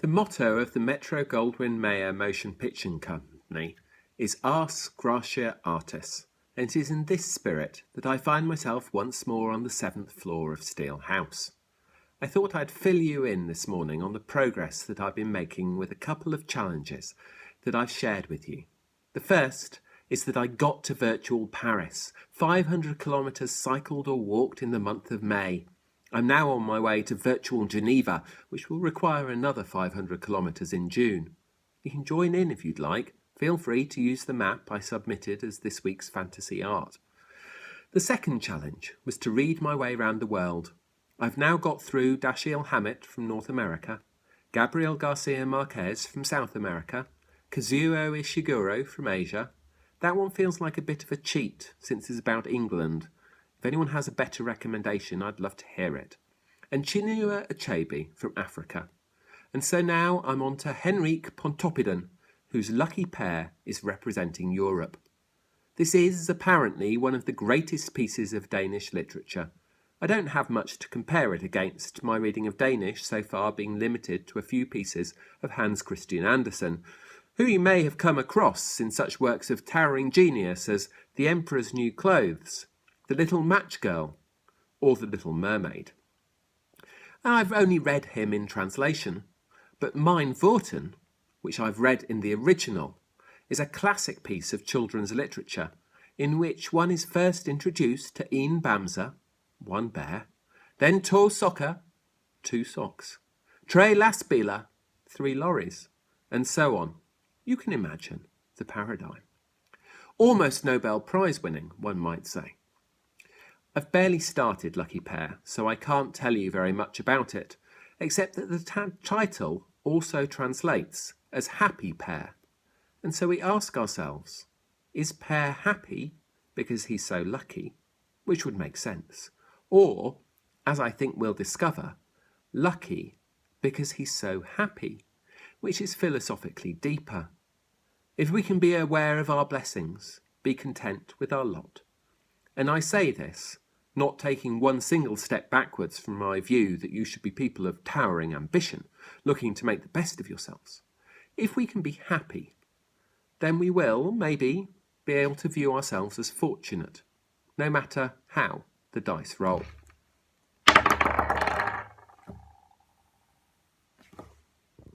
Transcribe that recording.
The motto of the Metro-Goldwyn-Mayer Motion Picture Company is Ars Gratia Artis, and it is in this spirit that I find myself once more on the 7th floor of Steel House. I thought I'd fill you in this morning on the progress that I've been making with a couple of challenges that I've shared with you. The first is that I got to virtual Paris, 500 kilometres cycled or walked in the month of May. I'm now on my way to virtual Geneva, which will require another 500 kilometres in June. You can join in if you'd like. Feel free to use the map I submitted as this week's fantasy art. The second challenge was to read my way around the world. I've now got through Dashiell Hammett from North America, Gabriel Garcia Marquez from South America, Kazuo Ishiguro from Asia. That one feels like a bit of a cheat since it's about England. If anyone has a better recommendation, I'd love to hear it. And Chinua Achebe from Africa. And so now I'm on to Henrique Pontoppidan, whose lucky pair is representing Europe. This is apparently one of the greatest pieces of Danish literature. I don't have much to compare it against, my reading of Danish so far being limited to a few pieces of Hans Christian Andersen, who you may have come across in such works of towering genius as The Emperor's New Clothes, The Little Match Girl, or The Little Mermaid. I've only read him in translation, but Mein Worten, which I've read in the original, is a classic piece of children's literature in which one is first introduced to Een Bamse, one bear, then To Sokker, two socks, Tre Lastbiler, three lorries, and so on. You can imagine the paradigm. Almost Nobel Prize winning, one might say. I've barely started Lucky Pair, so I can't tell you very much about it, except that the title also translates as Happy Pair. And so we ask ourselves, is Pair happy because he's so lucky, which would make sense, or, as I think we'll discover, lucky because he's so happy, which is philosophically deeper. If we can be aware of our blessings, be content with our lot. And I say this, not taking one single step backwards from my view that you should be people of towering ambition, looking to make the best of yourselves. If we can be happy, then we will, maybe, be able to view ourselves as fortunate, no matter how the dice roll.